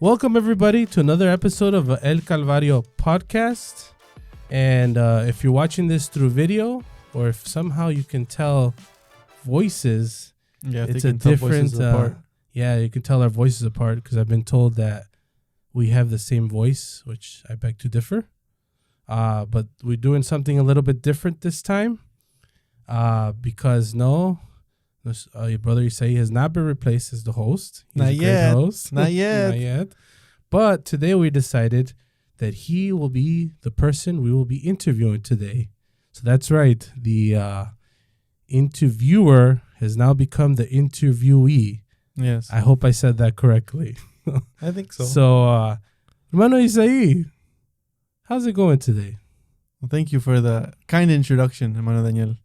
Welcome everybody to another episode of El Calvario podcast. And if you're watching this through video, or if somehow you can tell voices, it's a different. You can tell our voices apart because I've been told that we have the same voice, which I beg to differ. But we're doing something a little bit different this time because your brother Isai has not been replaced as the host. He's Not yet. Host. Not yet. Not yet. But today we decided that he will be the person we will be interviewing today. So that's right. The interviewer has now become the interviewee. Yes. I hope I said that correctly. I think so. So, Hermano Isai, how's it going today? Well, thank you for the kind introduction, Hermano Daniel.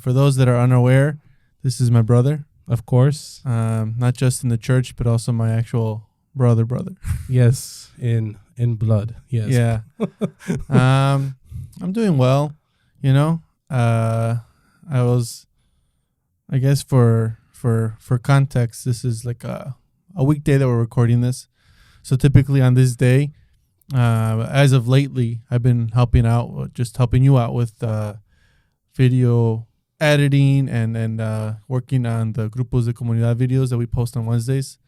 For those that are unaware, this is my brother. Of course. Not just in the church, but also my actual brother. Yes, in blood. Yes. Yeah. I'm doing well. You know, I guess for context, this is like a weekday that we're recording this. So typically on this day, as of lately, I've been helping you out with video editing and working on the Grupos de Comunidad videos that we post on Wednesdays.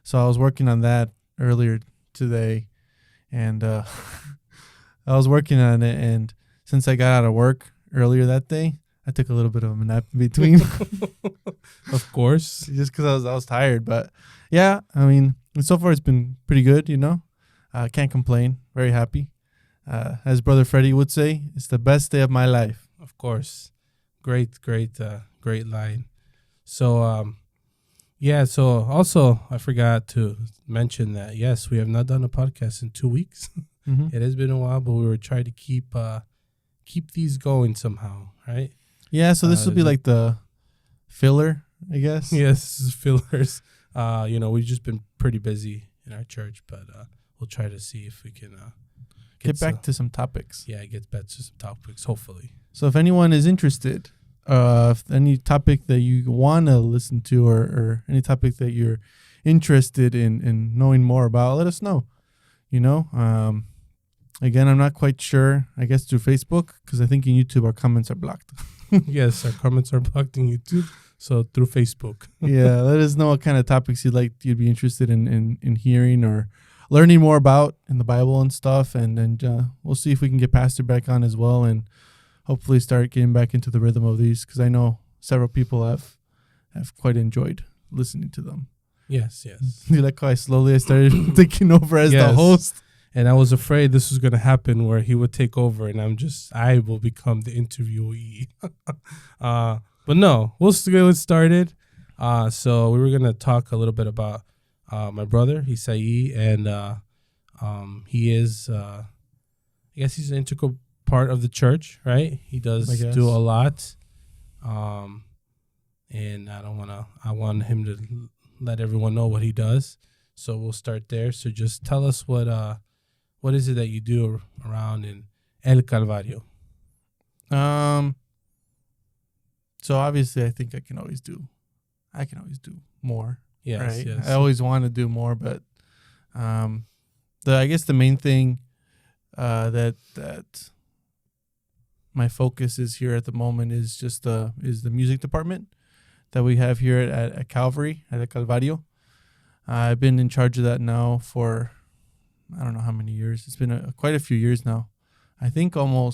So I was working on that earlier today, and I was working on it. And since I got out of work earlier that day, I took a little bit of a nap in between. Of course, just because I was tired. But yeah, I mean, so far it's been pretty good. You know, can't complain. Very happy. As Brother Freddie would say, it's the best day of my life. Of course. Great line. So, so also I forgot to mention that, yes, we have not done a podcast in 2 weeks. Mm-hmm. It has been a while, but we were trying to keep these going somehow, right? Yeah, so this will be like the filler, I guess. Yes, fillers. We've just been pretty busy in our church, but we'll try to see if we can get back to some topics. Yeah, get back to some topics, hopefully. So if anyone is interested, if any topic that you want to listen to or any topic that you're interested in knowing more about, let us know. You know, again, I'm not quite sure, I guess through Facebook, because I think in YouTube our comments are blocked. Yes, our comments are blocked in YouTube, so through Facebook. Yeah, let us know what kind of topics you'd be interested in hearing or learning more about in the Bible and stuff, and we'll see if we can get Pastor back on as well, and hopefully start getting back into the rhythm of these, because I know several people have quite enjoyed listening to them. Yes. You like how I started taking over as the host? And I was afraid this was going to happen where he would take over and I will become the interviewee. But no, we'll get it started. So we were going to talk a little bit about my brother, Isai, and he is, I guess he's an integral part of the church, right? He does do a lot. And I want him to let everyone know what he does. So we'll start there. So just tell us what is it that you do around in El Calvario? So obviously I think I can always do more. Yes, right? yes. I always want to do more, but I guess the main thing that my focus is here at the moment is just the music department that we have here at Calvary, at El Calvario. I've been in charge of that now for I don't know how many years. It's been quite a few years now. I think I'd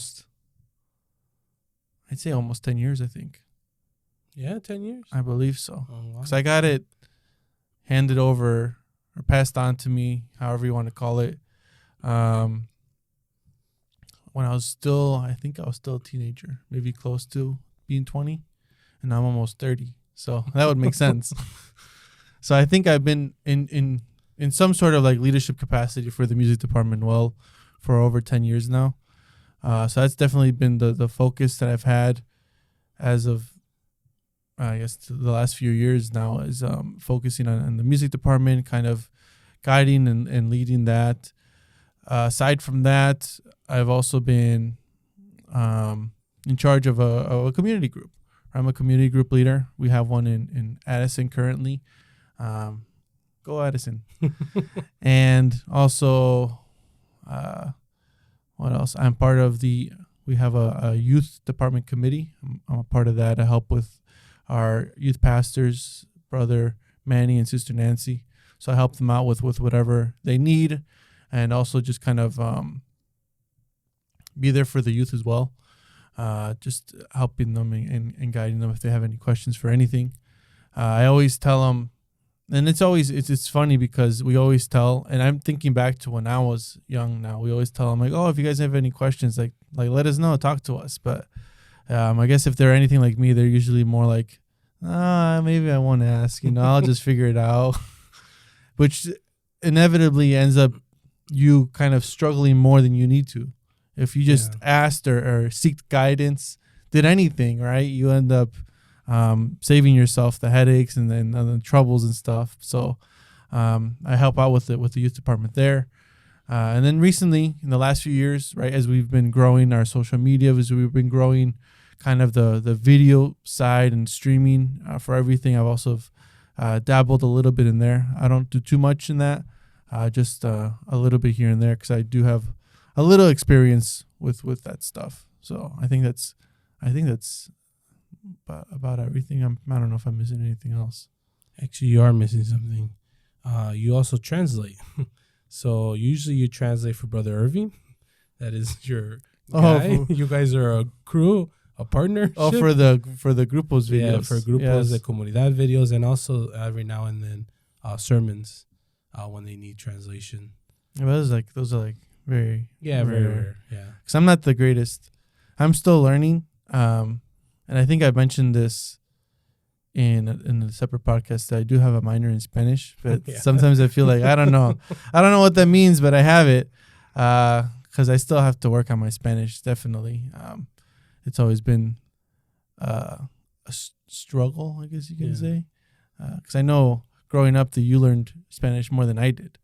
say almost 10 years, I think. Yeah, 10 years? I believe so. Oh, wow. Because I got it handed over or passed on to me, however you want to call it, when I was still a teenager, maybe close to being 20, and I'm almost 30. So that would make sense. So I think I've been in some sort of like leadership capacity for the music department for over 10 years now. So that's definitely been the focus that I've had as of, I guess, the last few years now, is focusing on the music department, kind of guiding and leading that. Aside from that, I've also been in charge of a community group. I'm a community group leader. We have one in Addison currently, Go Edison. And also, what else? I'm part of we have a youth department committee. I'm a part of that. I help with our youth pastors, brother Manny and sister Nancy. So I help them out with whatever they need, and also just kind of be there for the youth as well. Just helping them and guiding them if they have any questions for anything. I always tell them, and it's funny because we always tell, and I'm thinking back to when I was young now, we always tell them like, oh, if you guys have any questions, like let us know, talk to us. But I guess if they're anything like me, they're usually more like, maybe I won't ask, I'll just figure it out. Which inevitably ends up you kind of struggling more than you need to. If you just asked or seeked guidance, did anything, right? You end up saving yourself the headaches and then the troubles and stuff. So I help out with the youth department there. And then recently, in the last few years, right, as we've been growing our social media, as we've been growing kind of the video side and streaming for everything, I've also dabbled a little bit in there. I don't do too much in that, just a little bit here and there because I do have a little experience with that stuff. So I think that's about everything. I don't know if I'm missing anything else. Actually, you are missing something. You also translate. So usually you translate for Brother Irving. That is your guy. You guys are a crew, a partnership. Oh, for the Grupos videos. Yeah, for Grupos, the Comunidad videos, and also every now and then sermons when they need translation. Yeah, those are very rare. Yeah, because I'm not the greatest. I'm still learning. And I think I mentioned this in a separate podcast that I do have a minor in Spanish, but sometimes I feel like I don't know what that means, but I have it because I still have to work on my Spanish. Definitely, it's always been a struggle, I guess you can say, because I know growing up that you learned Spanish more than I did.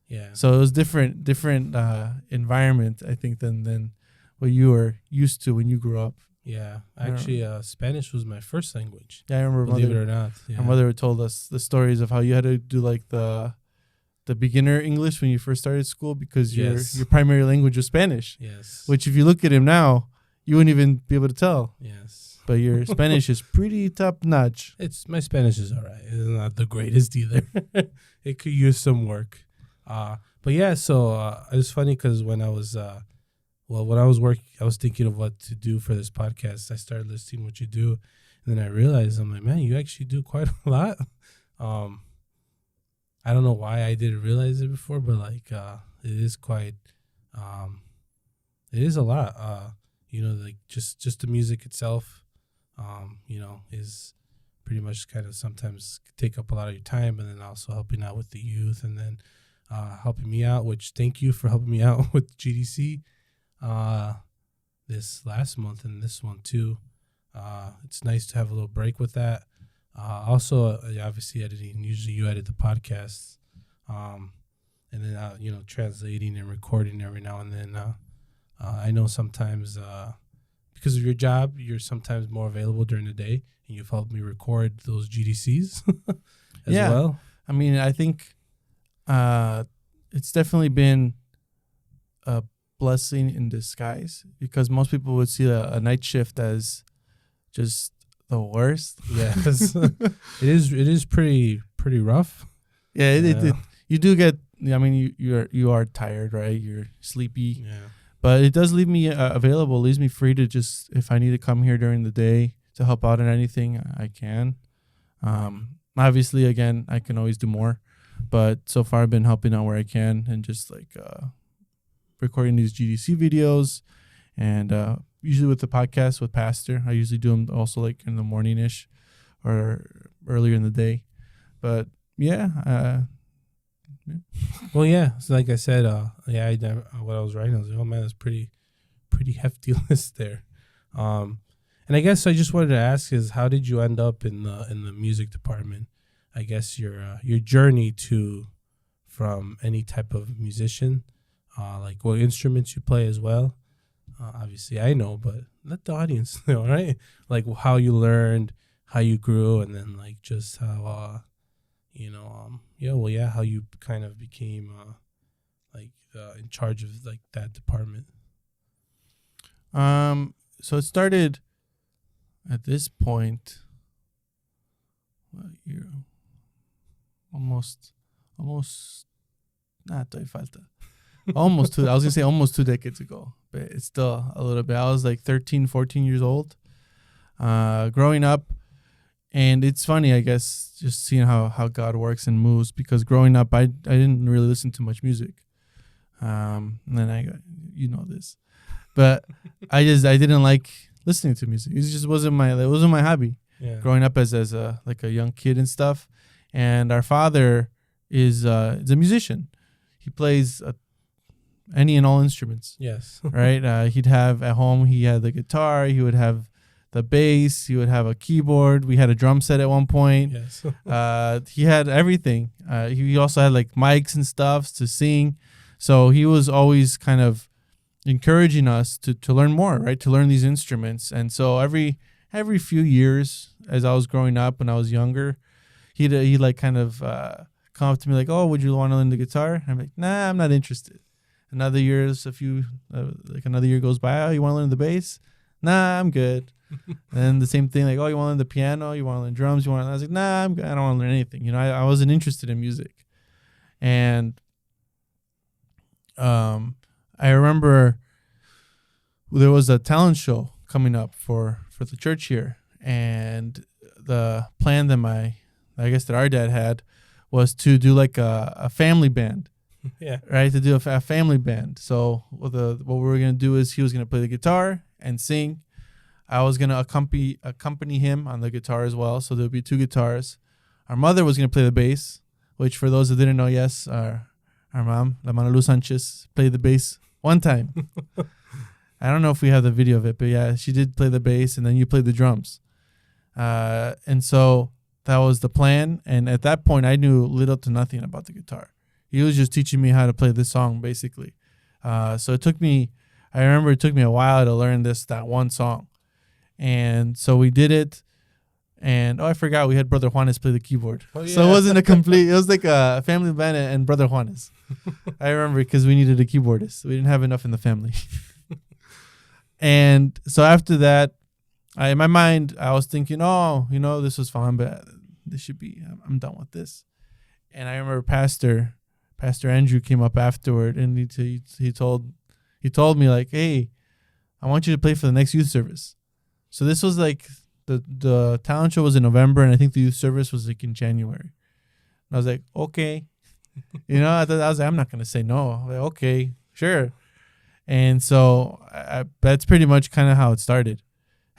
Yeah. So it was different environment, I think, than what you were used to when you grew up. Yeah, actually, Spanish was my first language. Yeah, I remember. Believe it or not, my mother told us the stories of how you had to do like the beginner English when you first started school because your primary language was Spanish. Yes. Which, if you look at him now, you wouldn't even be able to tell. Yes. But your Spanish is pretty top notch. My Spanish is all right. It's not the greatest either. It could use some work. But yeah, so it was funny because when I was when I was working, I was thinking of what to do for this podcast. I started listening what you do, and then I realized, I'm like, man, you actually do quite a lot. I don't know why I didn't realize it before, but like it is quite, it is a lot. Like just the music itself, is pretty much kind of sometimes take up a lot of your time, and then also helping out with the youth, and then helping me out, which thank you for helping me out with GDC this last month and this one too. It's nice to have a little break with that. Also, obviously editing. Usually you edit the podcasts, and then translating and recording every now and then. I know sometimes because of your job, you're sometimes more available during the day, and you've helped me record those GDCs as well. I mean, I think it's definitely been a blessing in disguise because most people would see a night shift as just the worst. Yes, it is pretty rough. Yeah, you do get. I mean, you are tired, right? You're sleepy. Yeah. But it does leave me available. It leaves me free to just, if I need to come here during the day to help out in anything, I can. Obviously, again, I can always do more. But so far, I've been helping out where I can and just like recording these GDC videos. And usually with the podcast with Pastor, I usually do them also like in the morning-ish or earlier in the day. But yeah. Well, yeah. So like I said, what I was writing, I was like, oh man, that's pretty hefty list there. And I guess I just wanted to ask is how did you end up in the music department? I guess your journey from any type of musician, like what instruments you play as well. Obviously I know, but let the audience know, right? Like how you learned, how you grew, and then like just how how you kind of became in charge of like that department. So it started at this point. What year? Almost. Todavía falta. Almost 2. I was gonna say almost 2 decades ago, but it's still a little bit. I was like 13, 14 years old, growing up, and it's funny, I guess, just seeing how God works and moves. Because growing up, I didn't really listen to much music. And then I got, this, but I didn't like listening to music. It just wasn't my hobby. Yeah. Growing up as a young kid and stuff, and our father is a musician. He plays any and all instruments. Yes. Right. He'd have at home. He had the guitar. He would have the bass. He would have a keyboard. We had a drum set at one point. Yes. He had everything. He also had like mics and stuff to sing. So he was always kind of encouraging us to learn more, right? To learn these instruments. And so every few years, as I was growing up, when I was younger, he'd like kind of come up to me like, "Oh, would you want to learn the guitar?" And I'm like, "Nah, I'm not interested." Another year goes by. "Oh, you want to learn the bass?" "Nah, I'm good." And the same thing, like, "Oh, you want to learn the piano? You want to learn drums? I was like, "Nah, I'm good. I don't want to learn anything." I wasn't interested in music. And I remember there was a talent show coming up for the church here, and the plan that that our dad had was to do like a family band. Yeah. Right, to do a family band. So what we were gonna do is he was gonna play the guitar and sing. I was gonna accompany him on the guitar as well. So there would be 2 guitars. Our mother was gonna play the bass, which for those that didn't know, yes, our mom, La Manalu Sanchez, played the bass one time. I don't know if we have the video of it, but yeah, she did play the bass, and then you played the drums. And so that was the plan. And at that point, I knew little to nothing about the guitar. He was just teaching me how to play this song, basically. So I remember it took me a while to learn that one song. And so we did it. And, I forgot we had Brother Juanes play the keyboard. Oh, yeah. So it wasn't it was like a family band and Brother Juanes. I remember because we needed a keyboardist. We didn't have enough in the family. And so after that, in my mind, I was thinking, this was fun, but I'm done with this. And I remember Pastor Andrew came up afterward, and he told me like, "Hey, I want you to play for the next youth service." So this was like the talent show was in November, and I think the youth service was like in January. And I was like, "Okay," I was like, I'm not gonna say no. I'm like, okay, sure. And so that's pretty much kind of how it started.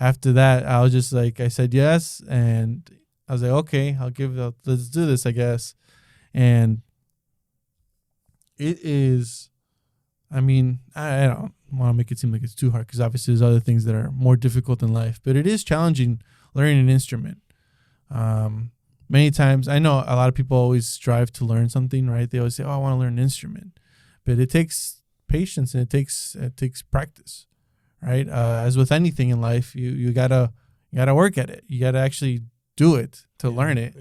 After that, I was just like, I said yes, and I was like, okay, let's do this, I guess. And it is, I don't want to make it seem like it's too hard, because obviously there's other things that are more difficult in life, but it is challenging learning an instrument. Many times, I know a lot of people always strive to learn something, right? They always say, I want to learn an instrument, but it takes patience, and it takes practice, right? As with anything in life, you gotta work at it. You gotta actually do it to learn it.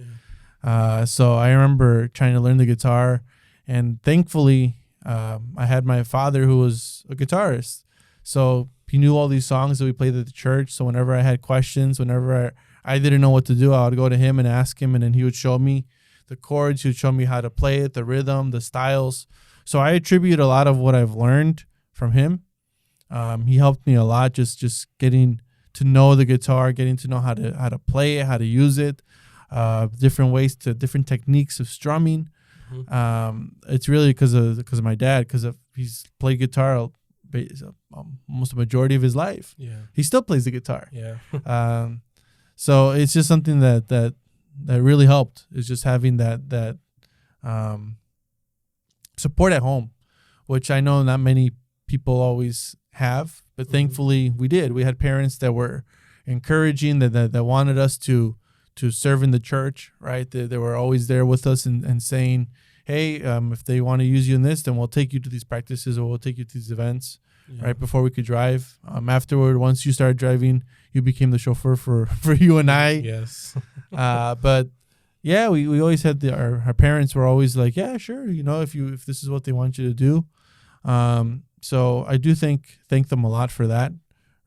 Yeah. So I remember trying to learn the guitar, and thankfully, I had my father who was a guitarist, so he knew all these songs that we played at the church. So whenever I had questions, whenever I didn't know what to do, I would go to him and ask him, and then he would show me the chords. He would show me how to play it, the rhythm, the styles. So I attribute a lot of what I've learned from him. He helped me a lot, just getting to know the guitar, getting to know how to play it, how to use it, different different techniques of strumming. Mm-hmm. It's really because of my dad, because he's played guitar almost the majority of his life. Yeah, he still plays the guitar. Yeah. So it's just something that really helped. Is just having that support at home, which I know not many people always have, but thankfully we did. We had parents that were encouraging, that wanted us to serve in the church, right? They were always there with us and saying, hey, if they want to use you in this, then we'll take you to these practices, or we'll take you to these events, right? Before we could drive. Afterward, once you started driving, you became the chauffeur for you and I. Yes. But yeah, we always had our parents were always like, yeah, sure, if this is what they want you to do. So I do thank them a lot for that,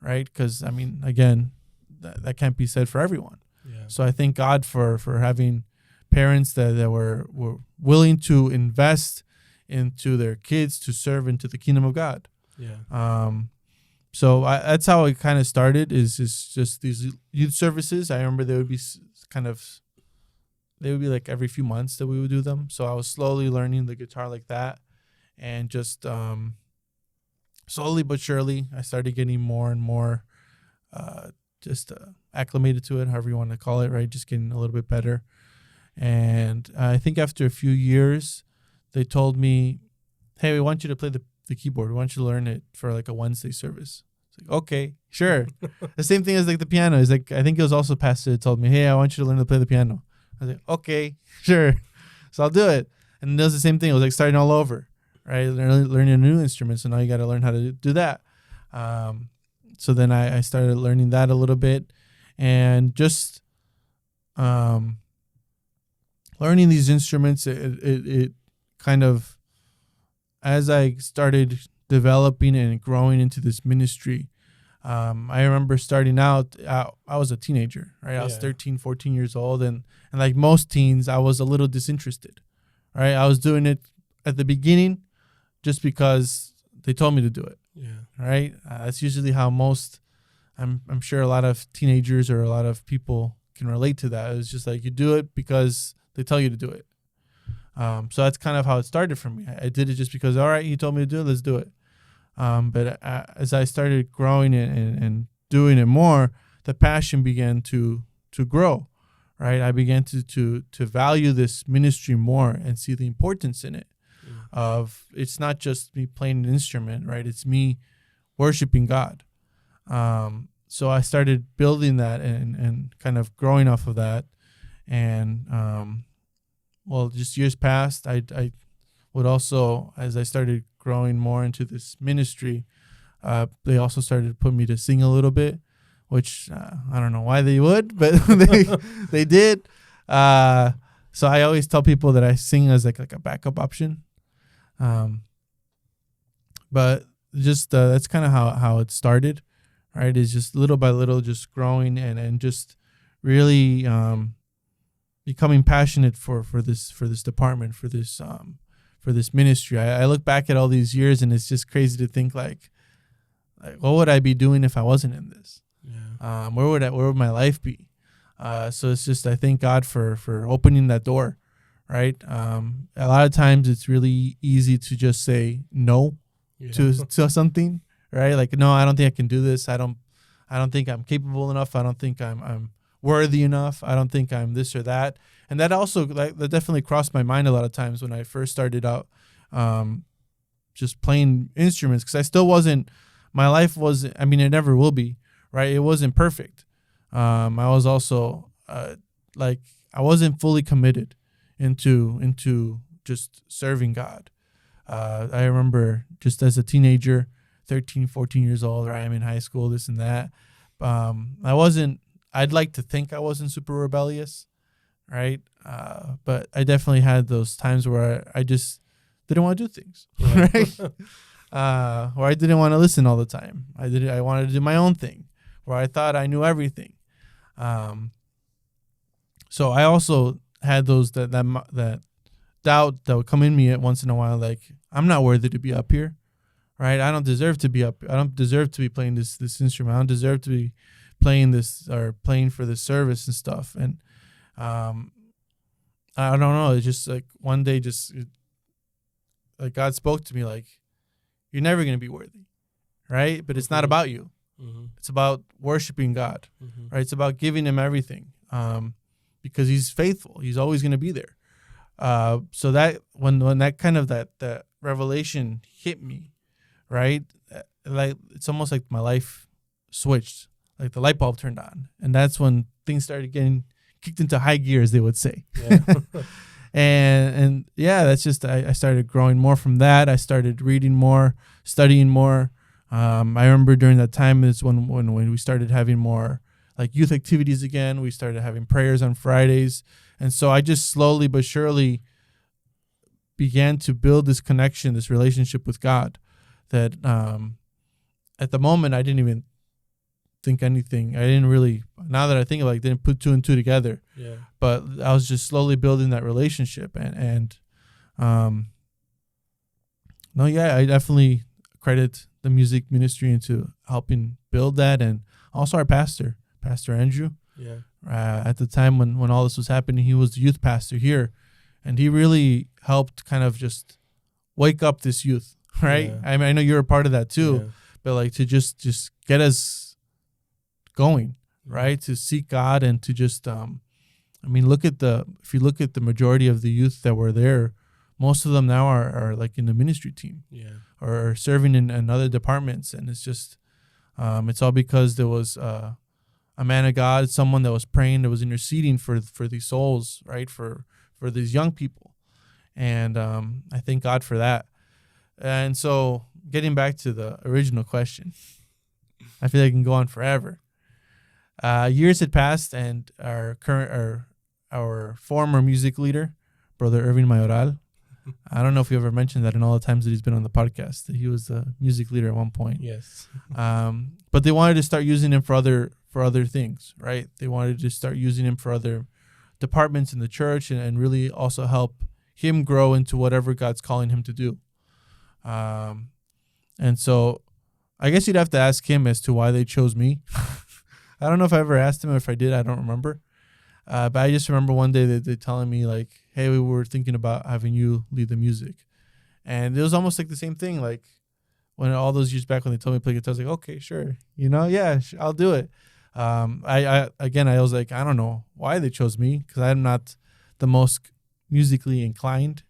right? Because I mean, again, that can't be said for everyone. Yeah. So I thank God for having parents that were willing to invest into their kids to serve into the kingdom of God. Yeah. So that's how it kind of started. Is just these youth services. I remember they would be like every few months that we would do them. So I was slowly learning the guitar like that, and just slowly but surely, I started getting more and more acclimated to it, however you want to call it, right? Just getting a little bit better. And I think after a few years, they told me, hey, we want you to play the keyboard. We want you to learn it for like a Wednesday service. It's like, okay, sure. The same thing as like the piano. Is like, I think it was also pastor that told me, hey, I want you to learn to play the piano. I was like, okay, sure. So I'll do it. And it was the same thing. It was like starting all over, right? Learning a new instrument. So now you got to learn how to do that. So then I started learning that a little bit, and just learning these instruments. It kind of, as I started developing and growing into this ministry, I remember starting out, I was a teenager, right? I was 13, 14 years old. And like most teens, I was a little disinterested, right? I was doing it at the beginning just because they told me to do it. Yeah. Right. That's usually how I'm sure a lot of teenagers or a lot of people can relate to that. It's just like you do it because they tell you to do it. So that's kind of how it started for me. I did it just because, all right, you told me to do it, let's do it. But as I started growing and doing it more, the passion began to grow, right? I began to value this ministry more and see the importance in it. Of it's not just me playing an instrument, right? It's me worshiping God. So I started building that and kind of growing off of that. And just years passed, I would also, as I started growing more into this ministry, they also started to put me to sing a little bit, which I don't know why they would, but they did. So I always tell people that I sing as like a backup option. But just that's kind of how it started, right? Is just little by little, just growing and just really becoming passionate for this department, for this ministry. I look back at all these years, and it's just crazy to think like what would I be doing if I wasn't in this? Yeah. Where would my life be? So it's just, I thank God for opening that door. Right. A lot of times it's really easy to just say no to something. Right. Like, no, I don't think I can do this. I don't think I'm capable enough. I don't think I'm worthy enough. I don't think I'm this or that. And that also that definitely crossed my mind a lot of times when I first started out just playing instruments, because I still wasn't, my life was, I mean, it never will be. Right. It wasn't perfect. I was also I wasn't fully committed into just serving God. I remember just as a teenager, 13, 14 years old, right? I'm in high school, this and that. I'd like to think I wasn't super rebellious, right? But I definitely had those times where I just didn't want to do things, right? Or I didn't want to listen all the time. I wanted to do my own thing, where I thought I knew everything. So I also had those that doubt that would come in me at once in a while, like, I'm not worthy to be up here, right? I don't deserve to be up. I don't deserve to be playing this instrument. I don't deserve to be playing this or playing for this service and stuff. And I don't know. It's just like one day, like God spoke to me, like, you're never going to be worthy, right? But it's not about you. Mm-hmm. It's about worshiping God, right? It's about giving him everything. Because he's faithful. He's always going to be there. So that when that kind of that revelation hit me, right? Like, it's almost like my life switched, like the light bulb turned on. And that's when things started getting kicked into high gear, as they would say. Yeah. and that's just, I started growing more from that. I started reading more, studying more. I remember during that time is when we started having more like youth activities again. We started having prayers on Fridays. And so I just slowly but surely began to build this connection, this relationship with God that at the moment I didn't even think anything. I didn't really, now that I think about it, didn't put two and two together. Yeah. But I was just slowly building that relationship. And no, yeah, I definitely credit the music ministry into helping build that. And also our pastor, Pastor Andrew. Yeah. At the time when all this was happening, he was the youth pastor here. And he really helped kind of just wake up this youth, right? Yeah. I mean, I know you're a part of that too, Yeah. but like to just get us going, right? To seek God and to just, I mean, if you look at the majority of the youth that were there, most of them now are like in the ministry team, Yeah. or serving in other departments. And it's just, it's all because there was a man of God, someone that was praying, that was interceding for these souls, right? For these young people. And I thank God for that. And so getting back to the original question, I feel like I can go on forever. Years had passed, and our former music leader, Brother Irving Mayoral, I don't know if we ever mentioned that in all the times that he's been on the podcast, that he was the music leader at one point. Yes. But they wanted to start using him for other things, right? They wanted to start using him for other departments in the church and really also help him grow into whatever God's calling him to do. And so I guess you'd have to ask him as to why they chose me. I don't know if I ever asked him, or if I did, I don't remember. But I just remember one day they telling me like, hey, we were thinking about having you lead the music. And it was almost like the same thing. Like when all those years back when they told me to play guitar, I was like, okay, sure. Yeah, I'll do it. I was like, I don't know why they chose me, because I'm not the most musically inclined,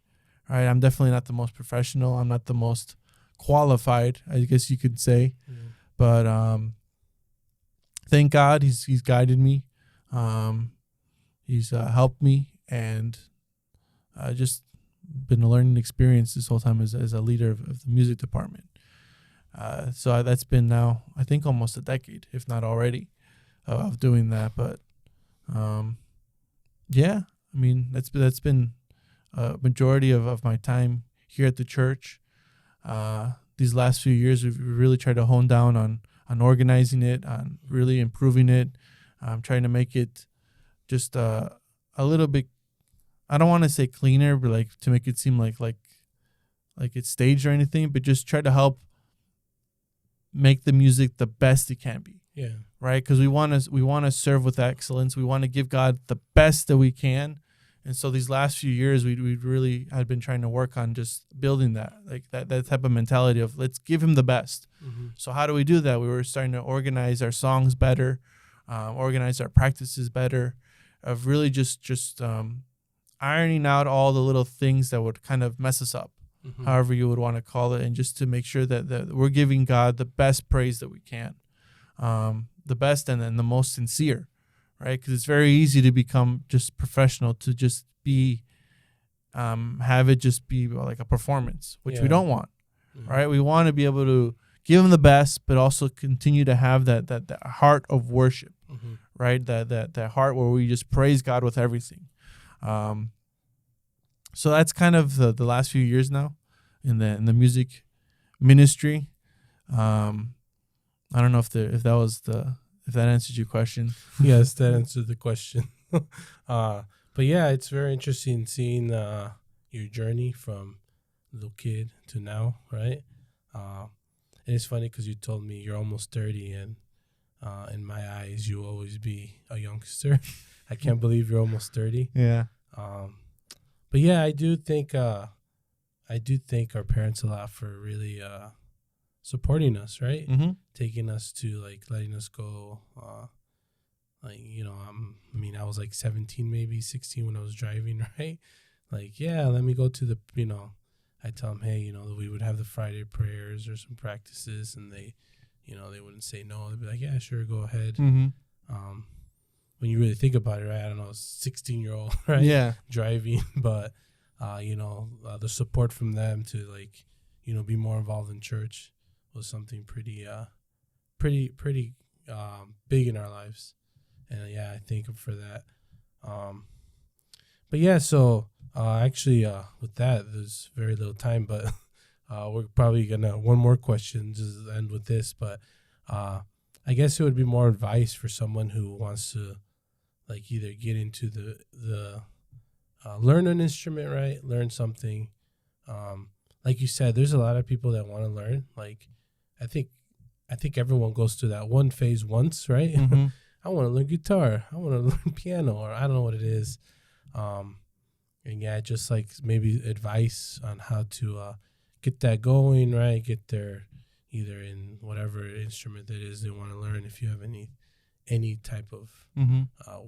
right? I'm definitely not the most professional. I'm not the most qualified, I guess you could say. Mm. But thank God he's guided me. He's helped me, and just been a learning experience this whole time as a leader of the music department. So that's been now, I think, almost a decade, if not already, of doing that. But yeah, I mean, that's been a majority of my time here at the church. These last few years, we've really tried to hone down on organizing it, on really improving it, trying to make it just a little bit, I don't want to say cleaner, but like to make it seem like it's staged or anything, but just try to help make the music the best it can be. Yeah. Right? Because we want to serve with excellence. We want to give God the best that we can. And so these last few years, we really had been trying to work on just building that, like that type of mentality of let's give him the best. Mm-hmm. So how do we do that? We were starting to organize our songs better, organize our practices better, of really just ironing out all the little things that would kind of mess us up, mm-hmm. however you would want to call it, and just to make sure that we're giving God the best praise that we can, the best and then the most sincere, right? Because it's very easy to become just professional, to just be, have it just be like a performance, which we don't want, mm-hmm. right? We want to be able to give him the best, but also continue to have that heart of worship, mm-hmm. right? That heart where we just praise God with everything. So that's kind of the last few years now in the music ministry. I don't know if that answers your question. Yes, that answered the question. But yeah, it's very interesting seeing your journey from little kid to now, right? And it's funny because you told me you're almost 30, and in my eyes, you'll always be a youngster. I can't believe you're almost 30. Yeah. But yeah, I do thank our parents a lot for really supporting us, right? Mm-hmm. Taking us to like letting us go. I was like 17, maybe 16 when I was driving, right? Like, yeah, let me go to the, I tell them, hey, we would have the Friday prayers or some practices, and they, they wouldn't say no. They'd be like, yeah, sure, go ahead. Mm-hmm. When you really think about it, right? I don't know, 16-year-old, right? Yeah. Driving, but, the support from them to like, be more involved in church was something pretty big in our lives. And yeah, I thank him for that. But yeah, so actually, with that, there's very little time, but we're probably gonna one more question, just end with this. But I guess it would be more advice for someone who wants to like either get into the learn an instrument, right? Learn something. Like you said, there's a lot of people that want to learn. Like, I think everyone goes through that one phase once, right? Mm-hmm. I want to learn guitar. I want to learn piano, or I don't know what it is. And yeah, just like maybe advice on how to get that going, right? Get there either in whatever instrument that is they want to learn. If you have any type of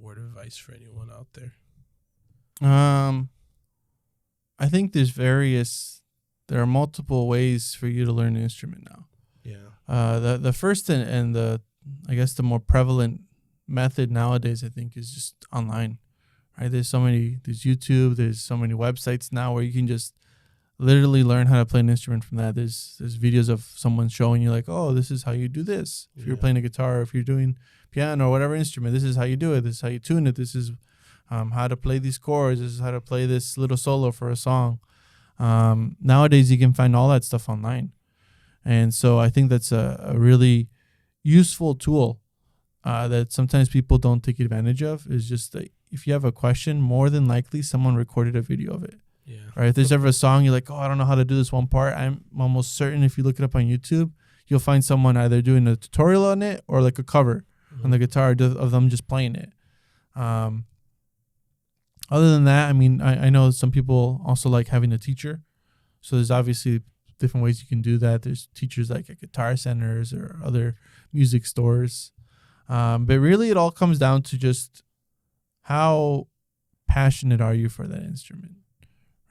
word of advice for anyone out there. I think there are multiple ways for you to learn an instrument now. Yeah. The first and the, I guess the more prevalent method nowadays, I think, is just online, right? There's YouTube, there's so many websites now where you can just literally learn how to play an instrument from that. There's videos of someone showing you like, oh, this is how you do this. If you're playing a guitar, if you're doing piano or whatever instrument, this is how you do it. This is how you tune it. This is how to play these chords. This is how to play this little solo for a song. Nowadays, you can find all that stuff online. And so I think that's a really useful tool that sometimes people don't take advantage of. Is just that if you have a question, more than likely someone recorded a video of it. Yeah. Right. If there's ever a song you're like, oh, I don't know how to do this one part, I'm almost certain if you look it up on YouTube, you'll find someone either doing a tutorial on it or like a cover on the guitar of them just playing it. Other than that, I mean, I know some people also like having a teacher. So there's obviously different ways you can do that. There's teachers like at guitar centers or other music stores. But really it all comes down to just how passionate are you for that instrument,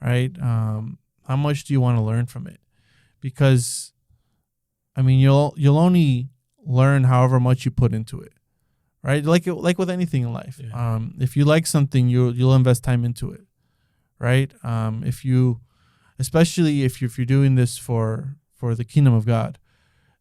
right? How much do you want to learn from it? Because, I mean, you'll only learn however much you put into it, right? Like with anything in life. Yeah. If you like something, you'll invest time into it, right? Especially if you're doing this for the kingdom of God.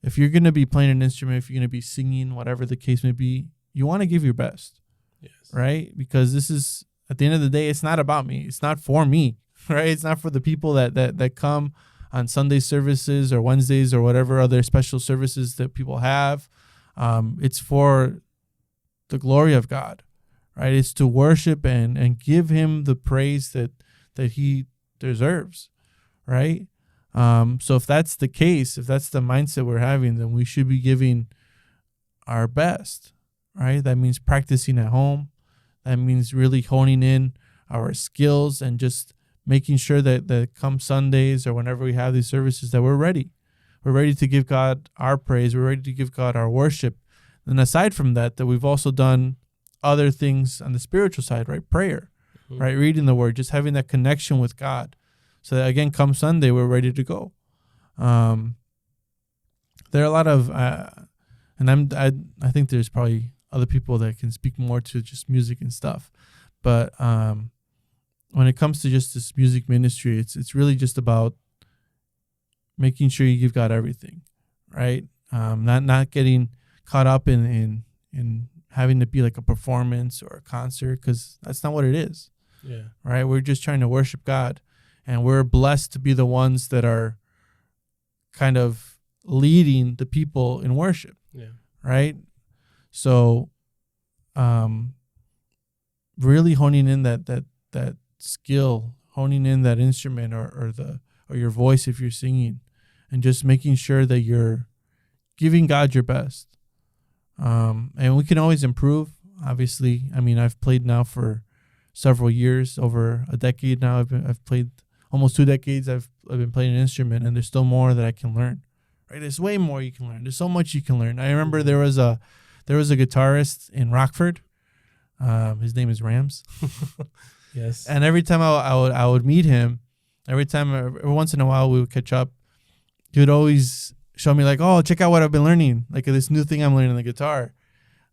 If you're going to be playing an instrument, if you're going to be singing, whatever the case may be, you want to give your best, yes, right? Because this is, at the end of the day, it's not about me. It's not for me, right? It's not for the people that come on Sunday services or Wednesdays or whatever other special services that people have. It's for the glory of God, right? It's to worship and give him the praise that he deserves, right? So if that's the case, if that's the mindset we're having, then we should be giving our best, right? That means practicing at home. That means really honing in our skills and just making sure that come Sundays or whenever we have these services that we're ready. We're ready to give God our praise. We're ready to give God our worship. And aside from that we've also done other things on the spiritual side, right? Prayer, right? Reading the word, just having that connection with God. So that, again, come Sunday, we're ready to go. There are a lot of, and I think there's probably other people that can speak more to just music and stuff. But when it comes to just this music ministry, it's really just about making sure you give God everything, right? Not getting caught up in having to be like a performance or a concert, because that's not what it is. Yeah. Right? We're just trying to worship God. And we're blessed to be the ones that are kind of leading the people in worship. Yeah. Right? So really honing in that skill, honing in that instrument or your voice if you're singing, and just making sure that you're giving God your best. And we can always improve, obviously. I mean, I've played now for several years, over a decade now. I've played almost 2 decades. I've been playing an instrument, and there's still more that I can learn. Right? There's way more you can learn. There's so much you can learn. I remember there was a guitarist in Rockford. His name is Rams. Yes. And every time I would meet him, every once in a while we would catch up, he would always show me like, oh, check out what I've been learning, like this new thing I'm learning on the guitar.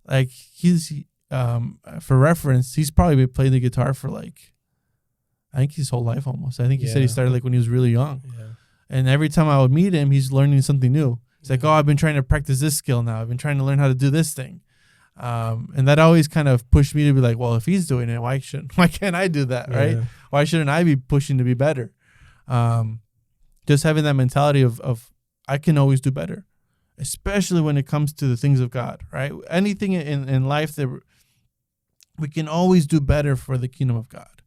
Like he's for reference, he's probably been playing the guitar for like, I think his whole life almost. I think he said he started like when he was really young. Yeah. And every time I would meet him, he's learning something new. He's like, oh, I've been trying to practice this skill now. I've been trying to learn how to do this thing. And that always kind of pushed me to be like, well, if he's doing it, why can't I do that? Right? Why shouldn't I be pushing to be better? Just having that mentality of I can always do better, especially when it comes to the things of God, right? Anything in life that we can always do better for the kingdom of God,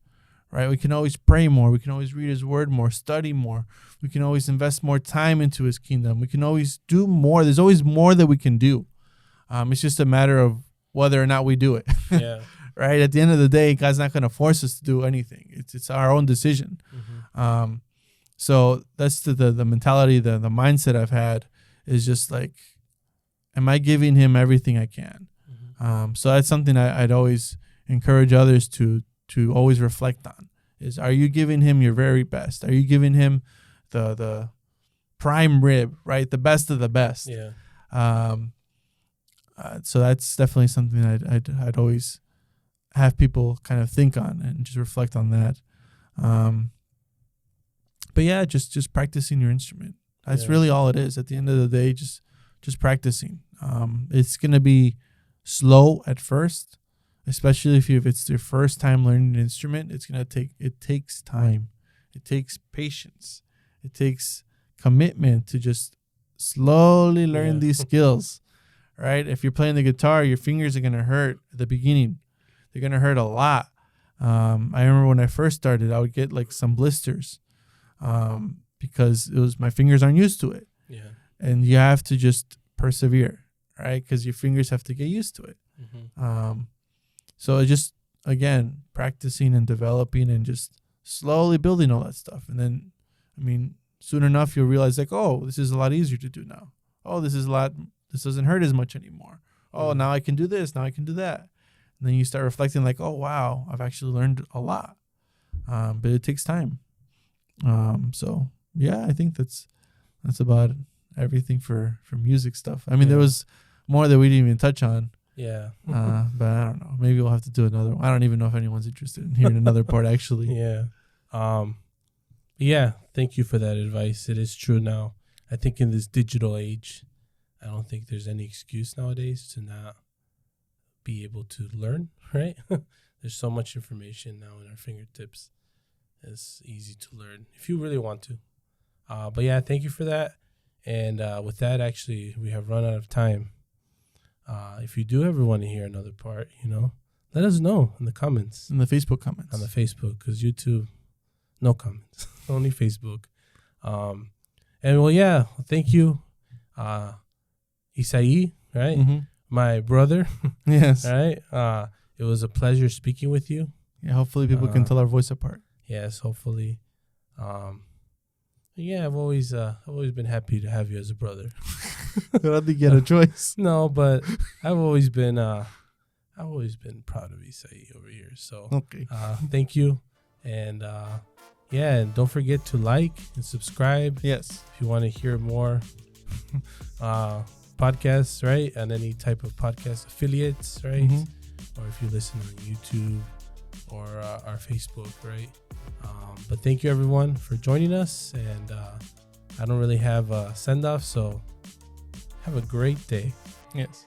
right? We can always pray more. We can always read his word more, study more. We can always invest more time into his kingdom. We can always do more. There's always more that we can do. It's just a matter of whether or not we do it. Yeah. Right? At the end of the day, God's not going to force us to do anything. It's our own decision. Mm-hmm. So that's the mentality, the mindset I've had is just like, am I giving him everything I can? Mm-hmm. So that's something I'd always encourage others to always reflect on is, are you giving him your very best? Are you giving him the prime rib, right? The best of the best. Yeah. So that's definitely something I'd always have people kind of think on and just reflect on that. But yeah, just practicing your instrument. That's really all it is. At the end of the day, just practicing. It's gonna be slow at first, especially if it's your first time learning an instrument. It takes time. It takes patience. It takes commitment to just slowly learn these skills. Right? If you're playing the guitar, your fingers are gonna hurt at the beginning. They're gonna hurt a lot. I remember when I first started, I would get like some blisters. Because my fingers aren't used to it. Yeah. And you have to just persevere, right? Because your fingers have to get used to it. Mm-hmm. So it just, again, practicing and developing and just slowly building all that stuff. And then, soon enough, you'll realize like, oh, this is a lot easier to do now. Oh, this doesn't hurt as much anymore. Oh, now I can do this. Now I can do that. And then you start reflecting like, oh, wow, I've actually learned a lot. But it takes time. So yeah, I think that's about everything for music stuff. There was more that we didn't even touch on. Yeah. But I don't know. Maybe we'll have to do another one. I don't even know if anyone's interested in hearing another part actually. Yeah. Yeah. Thank you for that advice. It is true now. I think in this digital age, I don't think there's any excuse nowadays to not be able to learn, right? There's so much information now in our fingertips. It's easy to learn if you really want to. But yeah, thank you for that. And with that, actually, we have run out of time. If you do ever want to hear another part, let us know in the comments. In the Facebook comments. On the Facebook, because YouTube, no comments. Only Facebook. And well, yeah, thank you, Isai, right? Mm-hmm. My brother. Yes. Right? It was a pleasure speaking with you. Yeah, hopefully people can tell our voice apart. Yes, hopefully. Yeah, I've always been happy to have you as a brother. I don't think you had a choice. No, but I've always been proud of Isai over here. So okay. Thank you. And and don't forget to like and subscribe. Yes. If you want to hear more podcasts, right? And any type of podcast affiliates, right? Mm-hmm. Or if you listen on YouTube or our Facebook, right? But thank you everyone for joining us, and I don't really have a send-off, so have a great day. Yes.